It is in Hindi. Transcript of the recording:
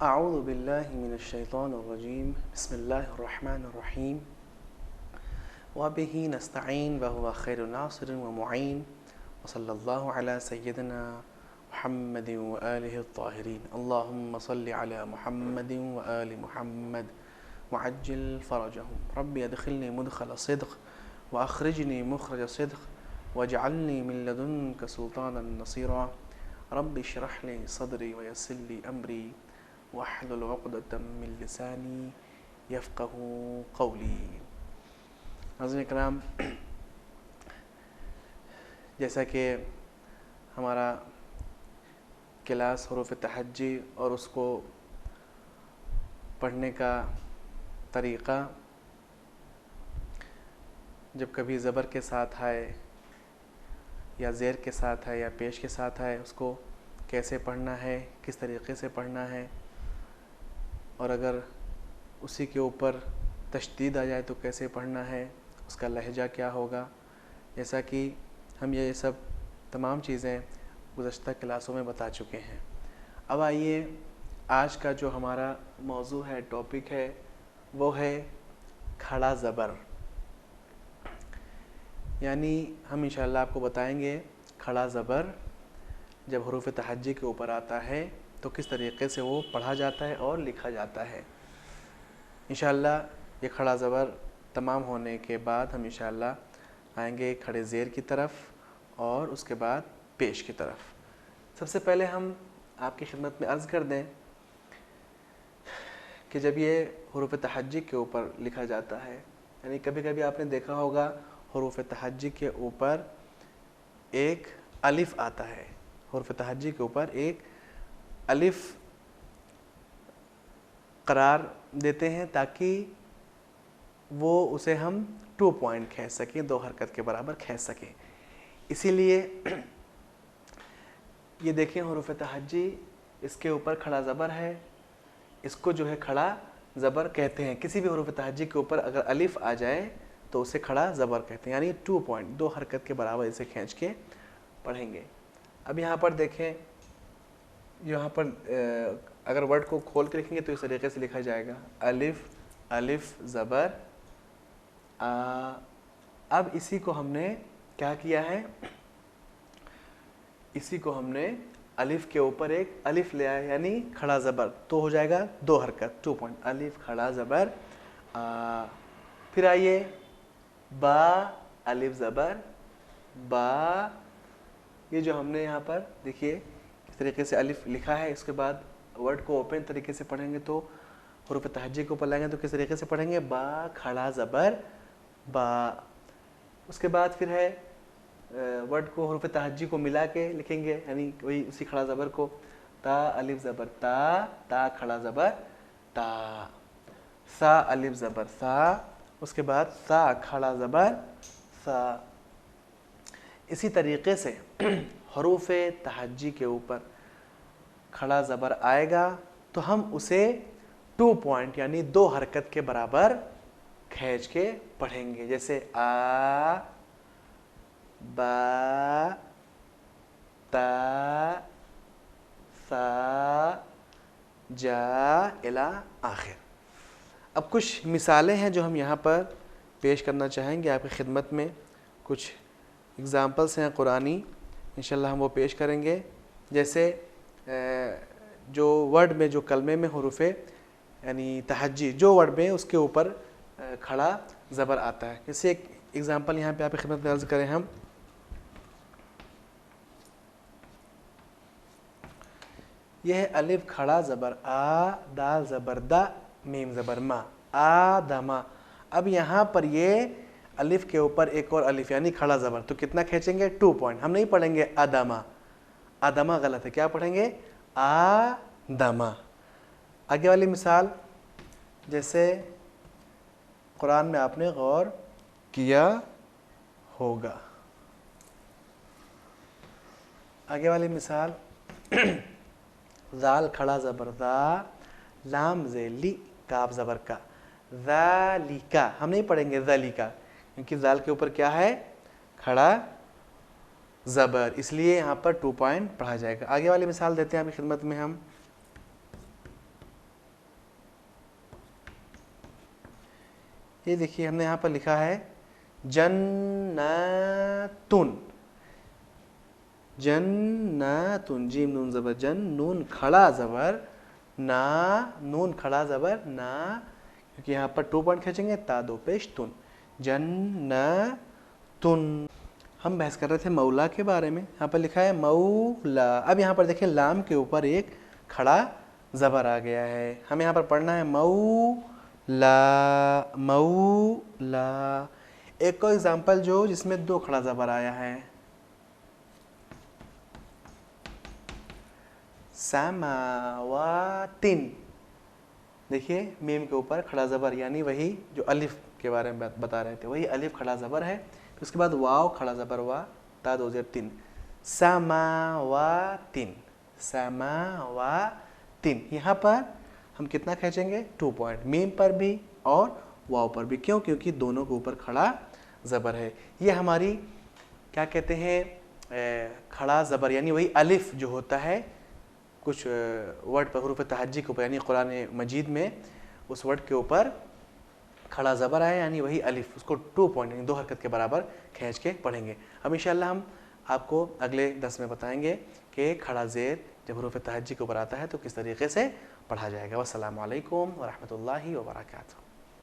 अऊज़ु बिल्लाहि मिनश्शैतानिर्रजीम बिस्मिल्लाहिर्रहमानिर्रहीम व बिही नस्तईन व हुवा खैरुन नासिरिन व मुईन व सल्लल्लाहु अला सय्यिदिना मुहम्मदिन व आलिहि अत्ताहिरीन अल्लाहुम्मा सल्लि अला मुहम्मदिन व आलि मुहम्मद वअज्जिल फरजहुम रब्बी अदखिलनी मुदखल सिद्क़ व अखरिजनी मुखरज सिद्क़ वजअलनी मिन लदुनका सुल्तानन नसीरा रब्बि इश्रह ली सदरी व यस्सिर ली अमरी वहलुल उक़दतम मिन लिसानी यफ़क़हू क़ौली। नाज़रीन किराम, जैसा कि हमारा क्लास हुरूफ़ तहज्जी और उसको पढ़ने का तरीक़ा जब कभी ज़बर के साथ आए या ज़ेर के साथ है या पेश के साथ आए उसको कैसे पढ़ना है, किस तरीक़े से पढ़ना है, और अगर उसी के ऊपर तशदीद आ जाए तो कैसे पढ़ना है, उसका लहजा क्या होगा, जैसा कि हम ये सब तमाम चीज़ें गुज़श्ता क्लासों में बता चुके हैं। अब आइए आज का जो हमारा मौजू है, टॉपिक है, वो है खड़ा ज़बर। यानी हम इंशाअल्लाह आपको बताएंगे खड़ा ज़बर जब हुरूफ़ तहज्जी के ऊपर आता है तो किस तरीक़े से वो पढ़ा जाता है और लिखा जाता है। इंशाअल्लाह ये खड़ा ज़बर तमाम होने के बाद हम इंशाअल्लाह आएंगे खड़े ज़ेर की तरफ और उसके बाद पेश की तरफ। सबसे पहले हम आपकी खिदमत में अर्ज़ कर दें कि जब ये हुरूफ़ तहज्जी के ऊपर लिखा जाता है, यानी कभी कभी आपने देखा होगा हुरूफ़ तहज्जी के ऊपर एक अलिफ़ आता है, हुरूफ़ तहज्जी के ऊपर एक अलिफ़ करार देते हैं ताकि वो उसे हम 2 पॉइंट खींच सकें, 2 हरकत के बराबर खींच सकें। इसीलिए ये देखें हुरूफ़ तहज्जी, इसके ऊपर खड़ा ज़बर है, इसको जो है खड़ा ज़बर कहते हैं। किसी भी हुरूफ़ तहज्जी के ऊपर अगर अलिफ़ आ जाए तो उसे खड़ा ज़बर कहते हैं, यानी 2 पॉइंट, 2 हरकत के बराबर इसे खींच के पढ़ेंगे। अब यहाँ पर देखें, यहाँ पर अगर वर्ड को खोल के लिखेंगे तो इस तरीके से लिखा जाएगा अलिफ़ अलिफ़ ज़बर आ। अब इसी को हमने क्या किया है, इसी को हमने अलिफ़ के ऊपर एक अलिफ़ ले आया, यानी खड़ा ज़बर, तो हो जाएगा 2 हरकत, 2 पॉइंट, अलिफ़ खड़ा ज़बर आ। फिर आइए बा अलिफ़ ज़बर बा, ये जो हमने यहाँ पर देखिए इस तरीके से अलिफ़ लिखा है, इसके बाद वर्ड को ओपन तरीके से पढ़ेंगे तो हुरूफ़ तहज्जी को पढ़ेंगे तो किस तरीके से पढ़ेंगे, बा खड़ा ज़बर बा। उसके बाद फिर है वर्ड को हुरूफ़ तहज्जी को मिला के लिखेंगे, यानी वही उसी खड़ा ज़बर को, ता अलिफ़ ज़बर ता, ता खड़ा ज़बर ता, सा अलिफ़ ज़बर सा, उसके बाद सा खड़ा ज़बर सा। इसी तरीक़े से हुरूफ़ तहज्जी के ऊपर खड़ा ज़बर आएगा तो हम उसे 2 पॉइंट यानी 2 हरकत के बराबर खींच के पढ़ेंगे। जैसे आ बा ता सा जा इला आखिर। अब कुछ मिसालें हैं जो हम यहाँ पर पेश करना चाहेंगे आपकी खिदमत में, कुछ एग्ज़ाम्पल्स हैं कुरानी, इंशाल्लाह हम वो पेश करेंगे। जैसे जो वर्ड में, जो कलमे में हुरूफ़ यानी तहज्जी जो वर्ड में उसके ऊपर खड़ा ज़बर आता है। जैसे एक एग्ज़ाम्पल यहाँ पे आपकी खिदमत में अर्ज़ करें हम, यह है अलिफ़ खड़ा ज़बर आ, दाल ज़बर दा, मीम ज़बर मा, आदमा। अब यहाँ पर ये अलिफ़ के ऊपर एक और अलिफ़ यानी खड़ा ज़बर, तो कितना खींचेंगे, 2 पॉइंट। हम नहीं पढ़ेंगे अदमा, अदमा गलत है, क्या पढ़ेंगे, आदमा। आगे वाली मिसाल, जैसे कुरान में आपने गौर किया होगा। आगे वाली मिसाल ज़ाल खड़ा ज़बर ज़ा, लाम ज़ेली काफ ज़बर का, ज़ालिका। हम नहीं पढ़ेंगे ज़ालिका क्योंकि ज़ाल के ऊपर क्या है, खड़ा ज़बर, इसलिए यहाँ पर 2 पॉइंट पढ़ा जाएगा। आगे वाली मिसाल देते हैं आपकी खिदमत में हम, ये देखिए हमने यहाँ पर लिखा है जन्नतुन, जन्नतुन, जीम नून ज़बर जन, नून खड़ा ज़बर ना, नून खड़ा ज़बर ना, क्योंकि यहाँ पर 2 पॉइंट खींचेंगे, ता दो पेश तुन, जन्नतुन। हम बहस कर रहे थे मौला के बारे में, यहाँ पर लिखा है मौला। अब यहाँ पर देखिए लाम के ऊपर एक खड़ा ज़बर आ गया है, हमें यहाँ पर पढ़ना है मौला, मौला। एक और एग्जाम्पल जो जिसमें 2 खड़ा ज़बर आया है, समावातिन। देखिए मीम के ऊपर खड़ा ज़बर, यानी वही जो अलिफ के बारे में बता रहे थे, वही अलिफ खड़ा ज़बर है। फिर उसके बाद वाव खड़ा ज़बर वा, ता दो ज़ेर तीन, समावातिन, समावातिन। यहाँ पर हम कितना खींचेंगे, 2 पॉइंट, मीम पर भी और वाव पर भी। क्यों? क्योंकि दोनों के ऊपर खड़ा ज़बर है। ये हमारी क्या कहते हैं, खड़ा ज़बर, यानी वही अलिफ जो होता है कुछ वर्ड पर, हरूफ तहज्जी के ऊपर, यानी कुरान मजीद में उस वर्ड के ऊपर खड़ा ज़बर आया, यानी वही अलिफ, उसको 2 पॉइंट यानी 2 हरकत के बराबर खींच के पढ़ेंगे। अब इंशाअल्लाह हम आपको अगले दर्स में बताएंगे कि खड़ा ज़ेर जब हरूफ तहज्जी के ऊपर आता है तो किस तरीके से पढ़ा जाएगा। वस्सलामु अलैकुम व रहमतुल्लाहि व बरकातुहू।